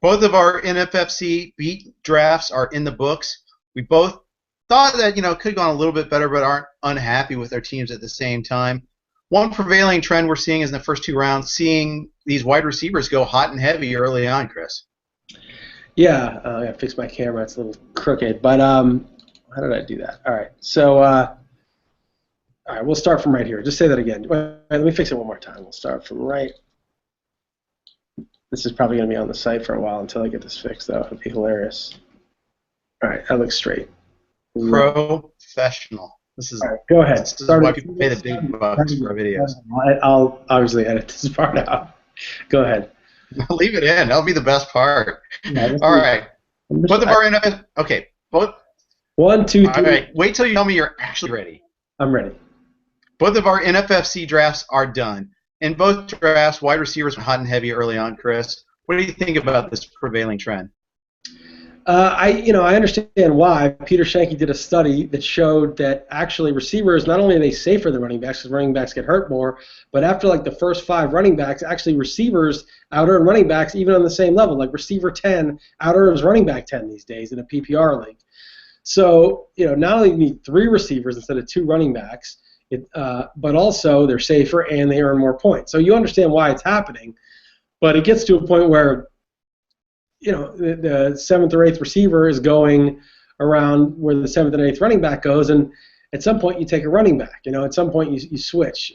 Both of our NFFC beat drafts are in the books. We both thought that it could have gone a little bit better, but aren't unhappy with our teams at the same time. One prevailing trend we're seeing is in the first two rounds, seeing these wide receivers go hot and heavy early on, Chris. Yeah, I gotta fix my camera. It's a little crooked, but how did I do that? All right, so all right, we'll start from right here. Just say that again. Wait, let me fix it one more time. We'll start from right. This is probably gonna be on the site for a while until I get this fixed, though. It'd be hilarious. All right, that looks straight. Professional. This is. All right, go ahead. This is why people pay the big bucks for our videos. I'll obviously edit this part out. Go ahead. Leave it in. That'll be the best part. Yeah, all right. Both of our NFL. Okay. Both. 1, 2, 3. All right. Wait till you tell me you're actually ready. I'm ready. Both of our NFFC drafts are done. In both drafts, wide receivers were hot and heavy early on. Chris, what do you think about this prevailing trend? I understand why. Peter Shankey did a study that showed that actually receivers, not only are they safer than running backs because running backs get hurt more, but after like the first 5 running backs, actually receivers out-earn running backs even on the same level. Like receiver 10 out-earns running back 10 these days in a PPR league. So, not only do you need 3 receivers instead of 2 running backs, but also they're safer and they earn more points. So you understand why it's happening, but it gets to a point where the 7th or 8th receiver is going around where the 7th and 8th running back goes, and at some point you take a running back. At some point you switch.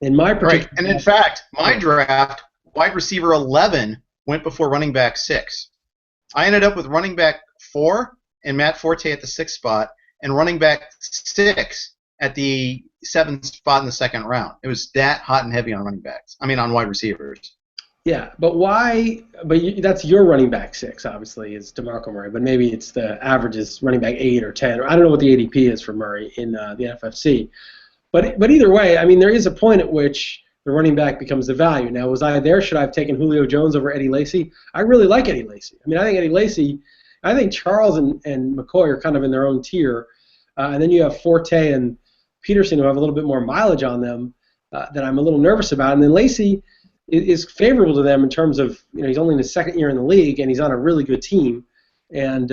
In my particular right, and in fact, my draft, wide receiver 11 went before running back 6. I ended up with running back 4 and Matt Forte at the 6th spot, and running back 6 at the 7th spot in the 2nd round. It was that hot and heavy on running backs. I mean, on wide receivers. Yeah, but why? But that's your running back 6, obviously, is DeMarco Murray. But maybe it's the average is running back 8 or 10. Or I don't know what the ADP is for Murray in the NFFC. But either way, I mean, there is a point at which the running back becomes the value. Now, was I there? Should I have taken Julio Jones over Eddie Lacy? I really like Eddie Lacy. I mean, I think Eddie Lacy. I think Charles and McCoy are kind of in their own tier, and then you have Forte and Peterson who have a little bit more mileage on them that I'm a little nervous about, and then Lacy is favorable to them in terms of he's only in his 2nd year in the league and he's on a really good team, and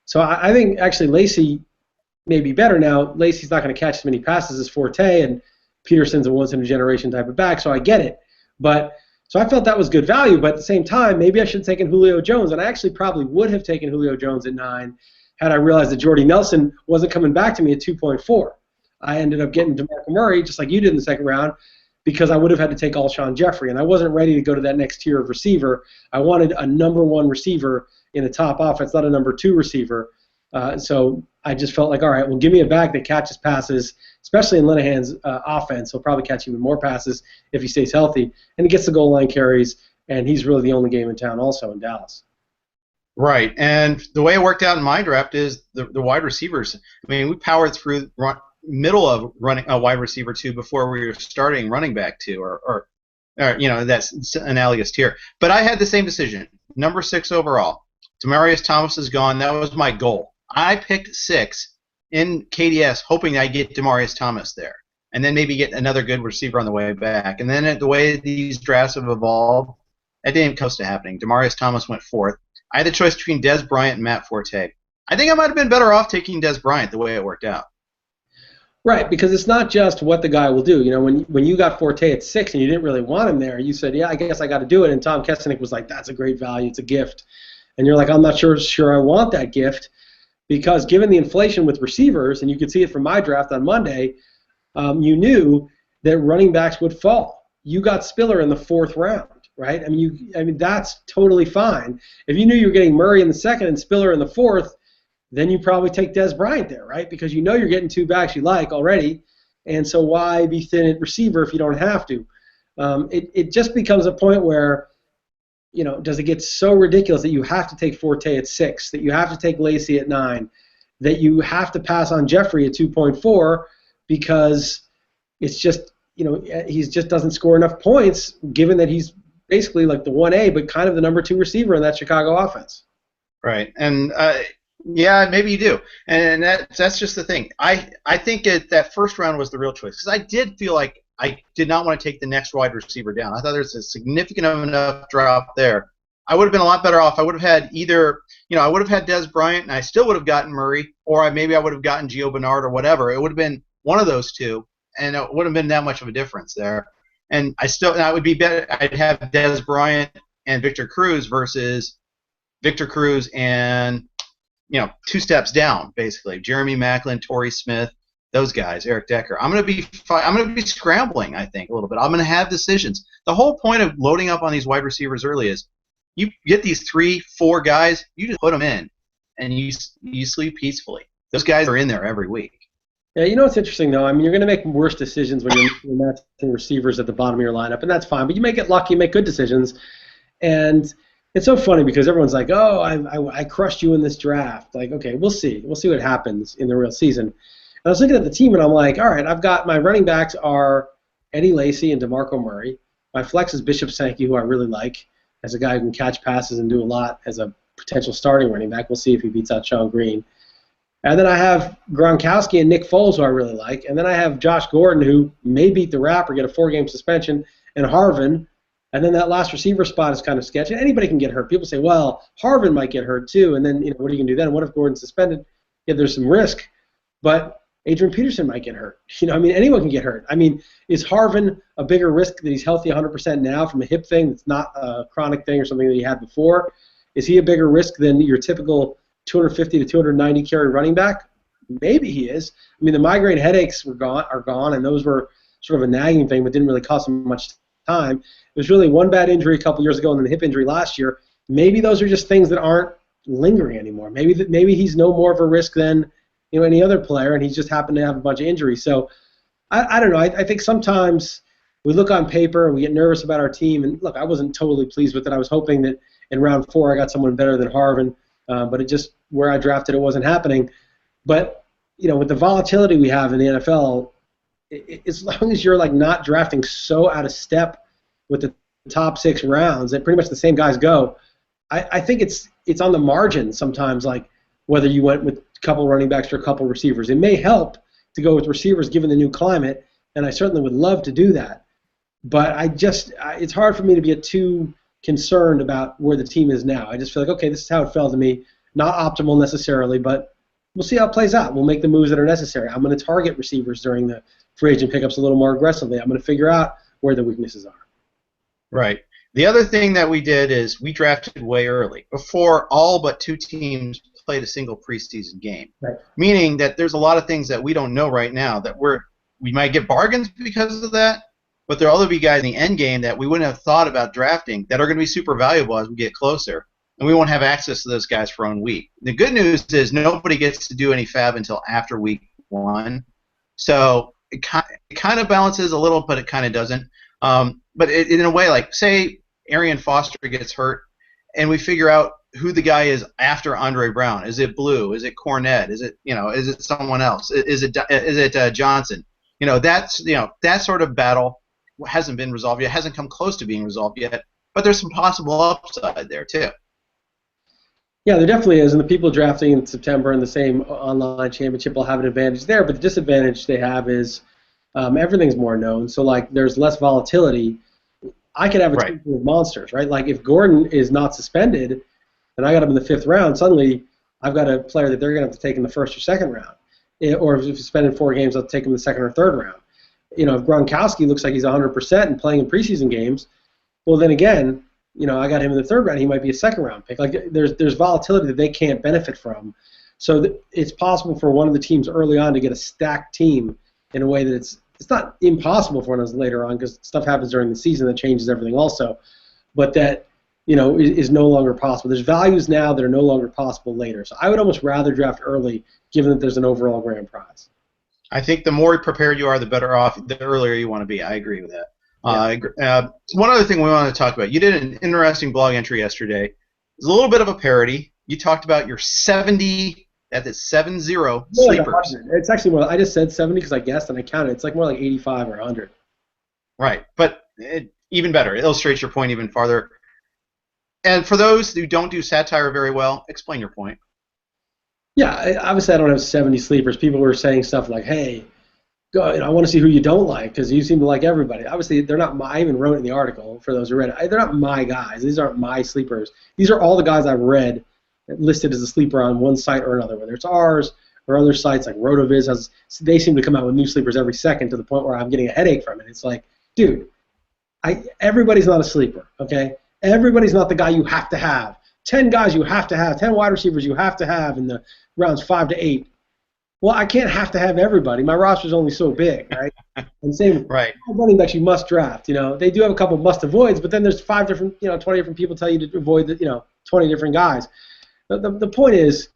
so I think actually Lacy may be better now. Lacy's not going to catch as many passes as Forte, and Peterson's a once-in-a-generation type of back, so I get it. But so I felt that was good value, but at the same time, maybe I should have taken Julio Jones, and I actually probably would have taken Julio Jones at 9 had I realized that Jordy Nelson wasn't coming back to me at 2.4. I ended up getting DeMarco Murray, just like you did in the 2nd round, because I would have had to take Alshon Jeffrey, and I wasn't ready to go to that next tier of receiver. I wanted a number 1 receiver in a top offense, not a number 2 receiver. So I just felt like, all right, well, give me a back that catches passes, especially in Linehan's offense. He'll probably catch even more passes if he stays healthy, and he gets the goal line carries, and he's really the only game in town also in Dallas. Right, and the way it worked out in my draft is the wide receivers. I mean, we powered through middle of running a wide receiver 2 before we were starting running back 2, or that's analogous tier. But I had the same decision, number 6 overall. Demaryius Thomas is gone. That was my goal. I picked 6 in KDS, hoping I'd get Demaryius Thomas there, and then maybe get another good receiver on the way back. And then the way these drafts have evolved, that didn't come close to happening. Demaryius Thomas went 4th. I had the choice between Dez Bryant and Matt Forte. I think I might have been better off taking Dez Bryant the way it worked out. Right, because it's not just what the guy will do. When you got Forte at 6 and you didn't really want him there, you said, yeah, I guess I got to do it. And Tom Kessenich was like, that's a great value. It's a gift. And you're like, I'm not sure I want that gift, because given the inflation with receivers, and you could see it from my draft on Monday, you knew that running backs would fall. You got Spiller in the 4th round, right? I mean, that's totally fine. If you knew you were getting Murray in the 2nd and Spiller in the 4th, then you probably take Dez Bryant there, right? Because you're getting 2 backs you like already, and so why be thin at receiver if you don't have to? It just becomes a point where, does it get so ridiculous that you have to take Forte at 6, that you have to take Lacy at 9, that you have to pass on Jeffrey at 2.4 because it's just, he just doesn't score enough points, given that he's basically like the 1A, but kind of the number 2 receiver in that Chicago offense. Right, and yeah, maybe you do, and that's just the thing. I think that first round was the real choice, because I did feel like I did not want to take the next wide receiver down. I thought there's a significant enough drop there. I would have been a lot better off. I would have had either, I would have had Des Bryant, and I still would have gotten Murray, or maybe I would have gotten Gio Bernard or whatever. It would have been one of those two, and it wouldn't have been that much of a difference there. And I would be better. I'd have Des Bryant and Victor Cruz versus Victor Cruz and, two steps down, basically. Jeremy Maclin, Torrey Smith, those guys, Eric Decker. I'm going to be scrambling, I think, a little bit. I'm going to have decisions. The whole point of loading up on these wide receivers early is you get these 3-4 guys, you just put them in, and you sleep peacefully. Those guys are in there every week. Yeah, you know what's interesting, though? I mean, you're going to make worse decisions when you're matching receivers at the bottom of your lineup, and that's fine. But you may get lucky, make good decisions. And it's so funny because everyone's like, oh, I crushed you in this draft. Like, okay, we'll see. We'll see what happens in the real season. And I was looking at the team, and I'm like, all right, I've got my running backs are Eddie Lacy and DeMarco Murray. My flex is Bishop Sankey, who I really like, as a guy who can catch passes and do a lot as a potential starting running back. We'll see if he beats out Sean Green. And then I have Gronkowski and Nick Foles, who I really like. And then I have Josh Gordon, who may beat the rap or get a 4-game suspension, and Harvin. And then that last receiver spot is kind of sketchy. Anybody can get hurt. People say, well, Harvin might get hurt too. And then, what are you going to do then? What if Gordon's suspended? Yeah, there's some risk. But Adrian Peterson might get hurt. Anyone can get hurt. I mean, is Harvin a bigger risk that he's healthy 100% now from a hip thing that's not a chronic thing or something that he had before? Is he a bigger risk than your typical 250 to 290 carry running back? Maybe he is. I mean, the migraine headaches are gone, and those were sort of a nagging thing, but didn't really cost him much time. It was really one bad injury a couple years ago and then the hip injury last year. Maybe those are just things that aren't lingering anymore. Maybe he's no more of a risk than any other player, and he's just happened to have a bunch of injuries. So I don't know. I think sometimes we look on paper and we get nervous about our team. And look, I wasn't totally pleased with it. I was hoping that in round 4 I got someone better than Harvin, but it just where I drafted it wasn't happening. But with the volatility we have in the NFL, as long as you're not drafting so out of step with the top 6 rounds that pretty much the same guys go, I think it's on the margin sometimes, whether you went with a couple running backs or a couple receivers. It may help to go with receivers given the new climate, and I certainly would love to do that. But it's hard for me to get too concerned about where the team is now. I just feel like, okay, this is how it felt to me. Not optimal necessarily, but we'll see how it plays out. We'll make the moves that are necessary. I'm going to target receivers during the free agent pickups a little more aggressively. I'm going to figure out where the weaknesses are. Right. The other thing that we did is we drafted way early, before all but 2 teams played a single preseason game. Right. Meaning that there's a lot of things that we don't know right now that we might get bargains because of that, but there'll other be guys in the end game that we wouldn't have thought about drafting that are going to be super valuable as we get closer, and we won't have access to those guys for 1 week. The good news is nobody gets to do any fab until after week 1, so it kind of balances a little, but it kind of doesn't. But in a way, say Arian Foster gets hurt, and we figure out who the guy is after Andre Brown. Is it Blue? Is it Cornette? Is it someone else? Is it Johnson? That sort of battle hasn't been resolved yet. Hasn't come close to being resolved yet. But there's some possible upside there too. Yeah, there definitely is, and the people drafting in September in the same online championship will have an advantage there. But the disadvantage they have is everything's more known. So there's less volatility. I could have a team with monsters, right? If Gordon is not suspended, and I got him in the 5th round, suddenly I've got a player that they're going to have to take in the 1st or 2nd round. Or if he's suspended 4 games, I'll take him in the 2nd or 3rd round. If Gronkowski looks like he's 100% and playing in preseason games, well, then again, I got him in the 3rd round. He might be a 2nd round pick. There's volatility that they can't benefit from. So it's possible for one of the teams early on to get a stacked team in a way that it's not impossible for us later on, because stuff happens during the season that changes everything also, but that is no longer possible. There's values now that are no longer possible later. So I would almost rather draft early, given that there's an overall grand prize. I think the more prepared you are, the better off, the earlier you want to be. I agree with that. Yeah. One other thing we want to talk about. You did an interesting blog entry yesterday. It's a little bit of a parody. You talked about your 70, that's 70 sleepers. It's actually more, I just said 70 because I guessed and I counted. It's more like 85 or 100. Right, but even better. It illustrates your point even farther. And for those who don't do satire very well, explain your point. Yeah, obviously I don't have 70 sleepers. People were saying stuff like, hey, go, I want to see who you don't like because you seem to like everybody. Obviously, they're not my. I even wrote in the article for those who read it. They're not my guys. These aren't my sleepers. These are all the guys I've read listed as a sleeper on one site or another, whether it's ours or other sites like RotoViz. They seem to come out with new sleepers every second to the point where I'm getting a headache from it. It's like, dude, everybody's not a sleeper, okay? Everybody's not the guy you have to have. 10 guys you have to have, 10 wide receivers you have to have in the rounds 5 to 8. Well, I can't have to have everybody. My roster's only so big, right? And same Right. running backs you must draft. They do have a couple must avoids, but then there's 5 different, 20 different people tell you to avoid 20 different guys. The point is,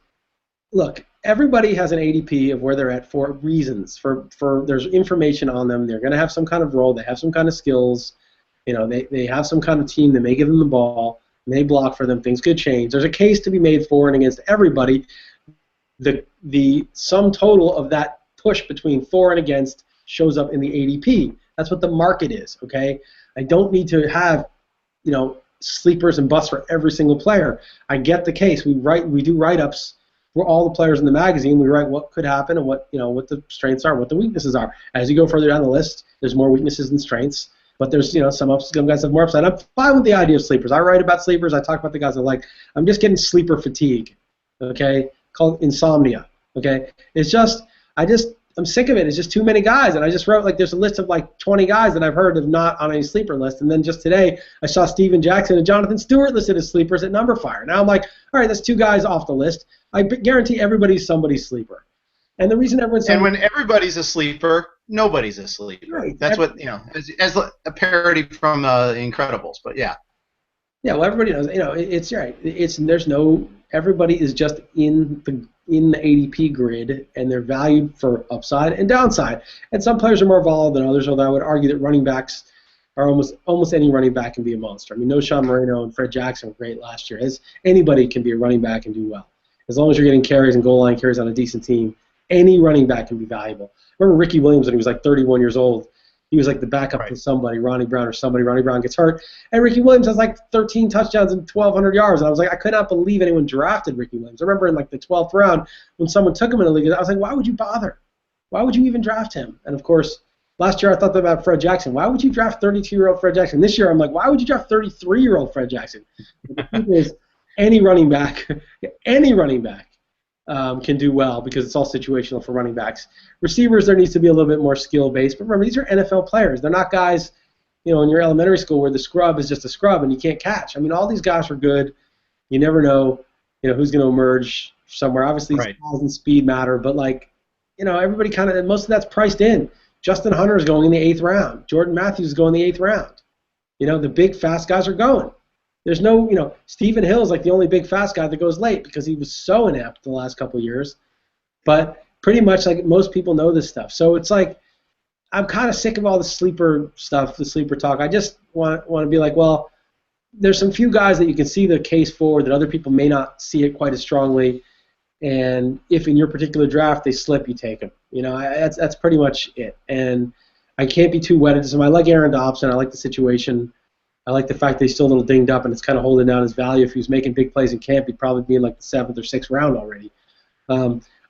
look, everybody has an ADP of where they're at for reasons. For there's information on them. They're going to have some kind of role. They have some kind of skills. They have some kind of team that may give them the ball, may block for them. Things could change. There's a case to be made for and against everybody. The sum total of that push between for and against shows up in the ADP. That's what the market is, okay? I don't need to have, sleepers and busts for every single player. I get the case. We do write-ups for all the players in the magazine. We write what could happen and what the strengths are, what the weaknesses are. As you go further down the list, there's more weaknesses than strengths. But there's, some guys have more upside. I'm fine with the idea of sleepers. I write about sleepers. I talk about the guys I like. I'm just getting sleeper fatigue, okay? Called insomnia, okay? It's just, I'm sick of it. It's just too many guys. And I just wrote, there's a list of 20 guys that I've heard of not on any sleeper list. And then just today, I saw Steven Jackson and Jonathan Stewart listed as sleepers at Number Fire. Now I'm like, all right, that's 2 guys off the list. I guarantee everybody's somebody's sleeper. And the reason everyone's and when everybody's a sleeper, nobody's a sleeper. Right. That's what as a parody from Incredibles. But yeah. Yeah, well, everybody knows. It's right. Everybody is just in the ADP grid, and they're valued for upside and downside. And some players are more volatile than others. Although I would argue that running backs are almost any running back can be a monster. I mean, no Sean Moreno and Fred Jackson were great last year. Anybody can be a running back and do well, as long as you're getting carries and goal line carries on a decent team. Any running back can be valuable. Remember Ricky Williams when he was 31 years old? He was the backup to somebody, Ronnie Brown or somebody. Ronnie Brown gets hurt, and Ricky Williams has 13 touchdowns and 1,200 yards. And I was I could not believe anyone drafted Ricky Williams. I remember in the 12th round when someone took him in the league, I was like, why would you bother? Why would you even draft him? And of course, last year I thought that about Fred Jackson. Why would you draft 32-year-old Fred Jackson? This year I'm like, why would you draft 33-year-old Fred Jackson? The truth is, any running back can do well because it's all situational for running backs. Receivers, there needs to be a little bit more skill-based. But remember, these are NFL players. They're not guys, in your elementary school where the scrub is just a scrub and you can't catch. I mean, all these guys are good. You never know, who's going to emerge somewhere. Obviously, right. Size and speed matter, but everybody kind of, most of that's priced in. Justin Hunter is going in the 8th round. Jordan Matthews is going in the 8th round. The big, fast guys are going. There's no, Stephen Hill is the only big fast guy that goes late because he was so inept the last couple of years. But pretty much most people know this stuff. So it's I'm kind of sick of all the sleeper stuff, the sleeper talk. I just want to be well, there's some few guys that you can see the case for that other people may not see it quite as strongly. And if in your particular draft they slip, you take them. That's pretty much it. And I can't be too wedded to some. I like Aaron Dobson. I like the situation. I like the fact that he's still a little dinged up and it's kind of holding down his value. If he was making big plays in camp, he'd probably be in the 7th or 6th round already.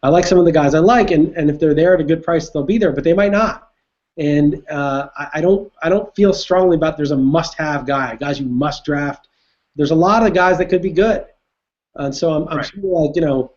I like some of the guys I like, and if they're there at a good price, they'll be there, but they might not. And I don't feel strongly about there's a must-have guys you must draft. There's a lot of guys that could be good, and so I'm right. sure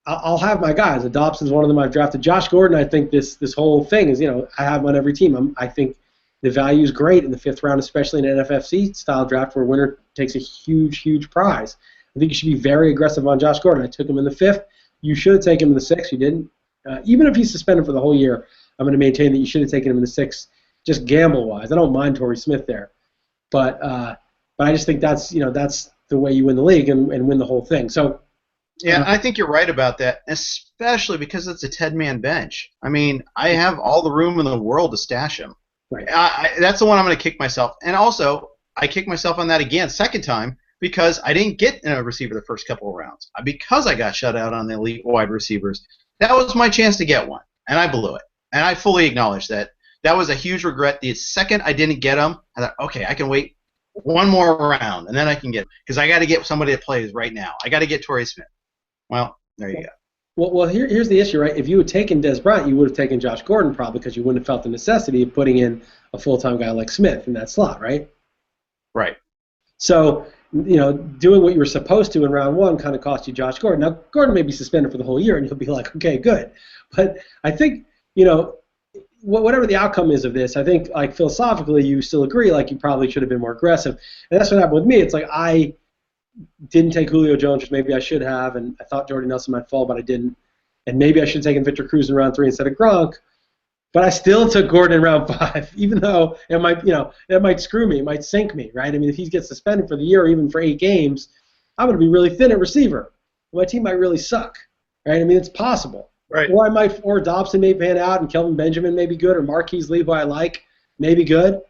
I'll have my guys. Dobson's one of them I've drafted. Josh Gordon, I think this whole thing is I have him on every team. I think the value is great in the 5th round, especially in an NFFC style draft where winner takes a huge prize. I think you should be very aggressive on Josh Gordon. I took him in the 5th. You should have taken him in the 6th. You didn't. Even if he's suspended for the whole year, I'm going to maintain that you should have taken him in the 6th, just gamble-wise. I don't mind Torrey Smith there, but I just think that's the way you win the league and win the whole thing. So. Yeah, I think you're right about that, especially because it's a 10-man bench. I mean, I have all the room in the world to stash him. Right. That's the one I'm going to kick myself. And also, I kicked myself on that again, second time, because I didn't get a receiver the first couple of rounds. Because I got shut out on the elite wide receivers. That was my chance to get one, and I blew it. And I fully acknowledge that. That was a huge regret. The second I didn't get him, I thought, okay, I can wait one more round, and then I can get him. Because I got to get somebody that plays right now. I got to get Torrey Smith. Well, there you go. Here's the issue, right? If you had taken Des Bryant, you would have taken Josh Gordon probably because you wouldn't have felt the necessity of putting in a full-time guy like Smith in that slot, right? Right. So, doing what you were supposed to in round one kind of cost you Josh Gordon. Now, Gordon may be suspended for the whole year, and you'll be like, okay, good. But I think, whatever the outcome is of this, I think, like, philosophically, you still agree, like, you probably should have been more aggressive. And that's what happened with me. It's like I didn't take Julio Jones, which maybe I should have, and I thought Jordy Nelson might fall, but I didn't. And maybe I should have taken Victor Cruz in round 3 instead of Gronk. But I still took Gordon in round 5, even though it might screw me, it might sink me, right? I mean, if he gets suspended for the year or even for 8 games, I'm going to be really thin at receiver. My team might really suck, right? I mean, it's possible. Right. Or Dobson may pan out, and Kelvin Benjamin may be good, or Marquise Lee, who I like, may be good,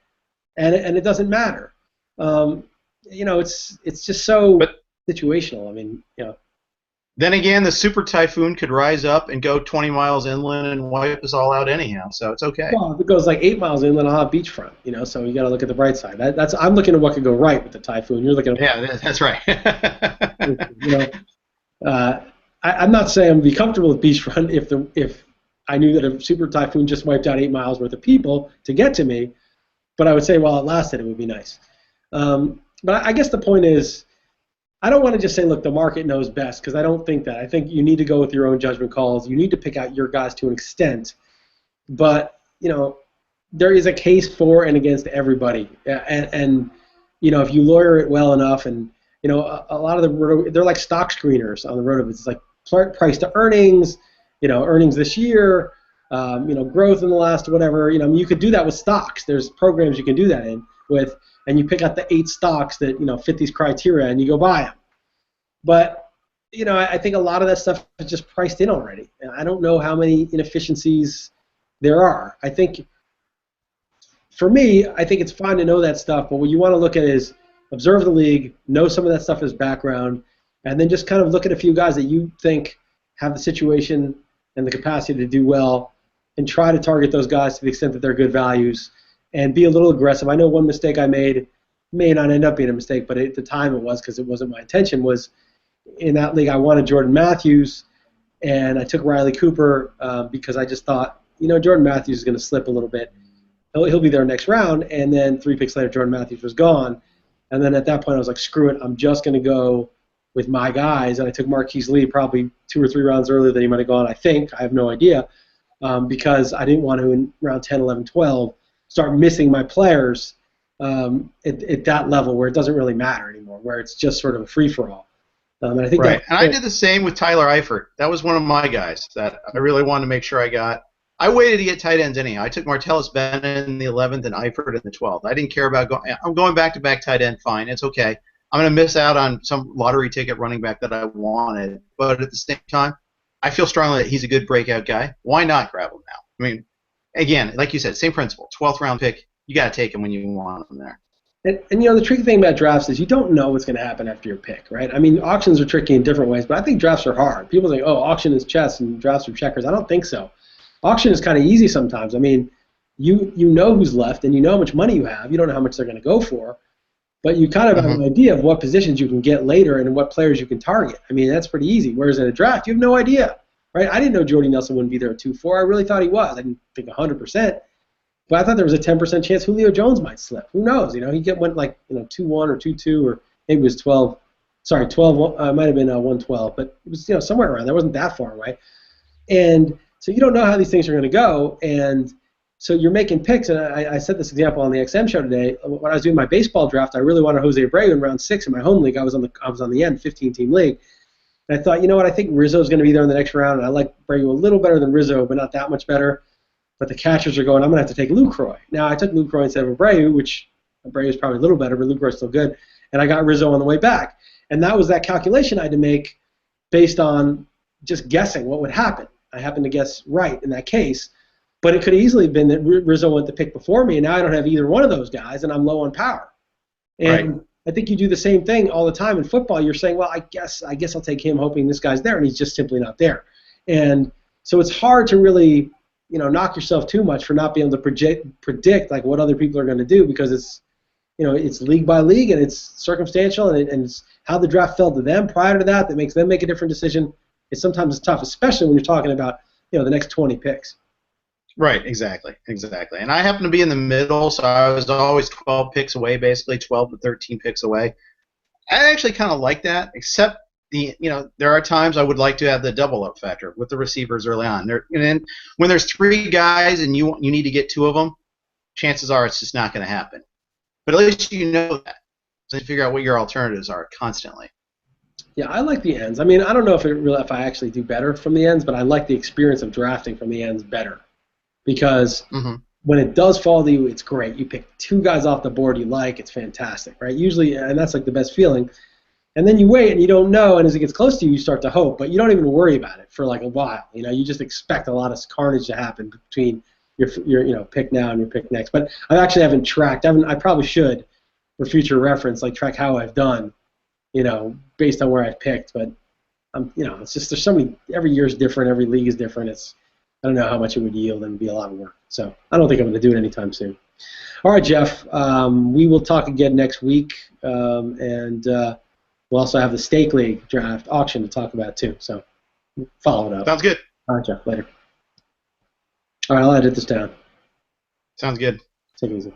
and it doesn't matter. It's just so situational. I mean, Then again, the super typhoon could rise up and go 20 miles inland and wipe us all out anyhow, so it's okay. Well, if it goes like 8 miles inland, I'll have beachfront, so you got to look at the bright side. I'm looking at what could go right with the typhoon. You're looking at that's right. I'm not saying I'm be comfortable with beachfront if I knew that a super typhoon just wiped out 8 miles worth of people to get to me, but I would say while it lasted, it would be nice. But I guess the point is, I don't want to just say, look, the market knows best, because I don't think that. I think you need to go with your own judgment calls. You need to pick out your guys to an extent. But, there is a case for and against everybody. And if you lawyer it well enough, and, a lot of they're like stock screeners on the road of it. It's like price to earnings, earnings this year, growth in the last whatever. You could do that with stocks. There's programs you can do that with. And you pick out the 8 stocks that fit these criteria, and you go buy them. But I think a lot of that stuff is just priced in already. And I don't know how many inefficiencies there are. I think, for me, I think it's fine to know that stuff. But what you want to look at is observe the league, know some of that stuff as background, and then just kind of look at a few guys that you think have the situation and the capacity to do well, and try to target those guys to the extent that they're good values. And be a little aggressive. I know one mistake I made may not end up being a mistake, but at the time it was, because it wasn't my intention, was in that league I wanted Jordan Matthews, and I took Riley Cooper because I just thought, Jordan Matthews is going to slip a little bit. He'll be there next round, and then 3 picks later, Jordan Matthews was gone. And then at that point I was like, screw it, I'm just going to go with my guys, and I took Marquise Lee probably 2 or 3 rounds earlier than he might have gone, I think. I have no idea, because I didn't want to, in round 10, 11, 12, start missing my players at that level where it doesn't really matter anymore, where it's just sort of a free-for-all. And I think right. And I did the same with Tyler Eifert. That was one of my guys that I really wanted to make sure I got. I waited to get tight ends anyhow. I took Martellus Bennett in the 11th and Eifert in the 12th. I didn't care about going. I'm going back-to-back tight end, fine. It's okay. I'm going to miss out on some lottery ticket running back that I wanted. But at the same time, I feel strongly that he's a good breakout guy. Why not grab him now? I mean, again, like you said, same principle. 12th round pick, you got to take him when you want him there. And the tricky thing about drafts is you don't know what's going to happen after your pick, right? I mean, auctions are tricky in different ways, but I think drafts are hard. People think, oh, auction is chess and drafts are checkers. I don't think so. Auction is kind of easy sometimes. I mean, you know who's left, and you know how much money you have. You don't know how much they're going to go for, but you kind of have an idea of what positions you can get later and what players you can target. I mean, that's pretty easy. Whereas in a draft, you have no idea. Right? I didn't know Jordy Nelson wouldn't be there at 2-4. I really thought he was. I didn't think 100%. But I thought there was a 10% chance Julio Jones might slip. Who knows? He went like 2-1 or 2-2, or maybe it was 12. Sorry, 12. It might have been 1-12, but it was somewhere around there. It wasn't that far away. And so you don't know how these things are going to go. And so you're making picks. And I said this example on the XM show today. When I was doing my baseball draft, I really wanted Jose Abreu in round 6 in my home league. I was on the end 15-team league. And I thought, I think Rizzo's going to be there in the next round, and I like Abreu a little better than Rizzo, but not that much better. But the catchers are going, I'm going to have to take Lucroy. Now, I took Lucroy instead of Abreu, which Abreu is probably a little better, but Lucroy's still good. And I got Rizzo on the way back. And that was that calculation I had to make based on just guessing what would happen. I happened to guess right in that case. But it could have eeasily been that Rizzo went the pick before me, and now I don't have either one of those guys, and I'm low on power. And right. I think you do the same thing all the time in football. You're saying, well, I guess I'll take him hoping this guy's there, and he's just simply not there. And so it's hard to really knock yourself too much for not being able to predict like what other people are going to do, because it's league by league, and it's circumstantial, and it's how the draft fell to them prior to that makes them make a different decision. sometimes it's tough, especially when you're talking about the next 20 picks. Right, exactly. And I happen to be in the middle, so I was always 12 picks away, basically 12 to 13 picks away. I actually kind of like that, except there are times I would like to have the double up factor with the receivers early on. And when there's 3 guys and you need to get 2 of them, chances are it's just not going to happen. But at least you know that, so you figure out what your alternatives are constantly. Yeah, I like the ends. I mean, I don't know if I actually do better from the ends, but I like the experience of drafting from the ends better. Because when it does fall to you, it's great. You pick 2 guys off the board you like, it's fantastic, right? Usually, and that's like the best feeling. And then you wait and you don't know, and as it gets close to you, you start to hope, but you don't even worry about it for like a while. You just expect a lot of carnage to happen between your pick now and your pick next. But I actually haven't tracked. I probably should, for future reference, like track how I've done, based on where I've picked. But it's just there's so many. Every year is different. Every league is different. I don't know how much it would yield, and it would be a lot of work. So I don't think I'm going to do it anytime soon. All right, Jeff. We will talk again next week, and we'll also have the Stake League draft auction to talk about too. So follow it up. Sounds good. All right, Jeff. Later. All right, I'll edit this down. Sounds good. Take it easy.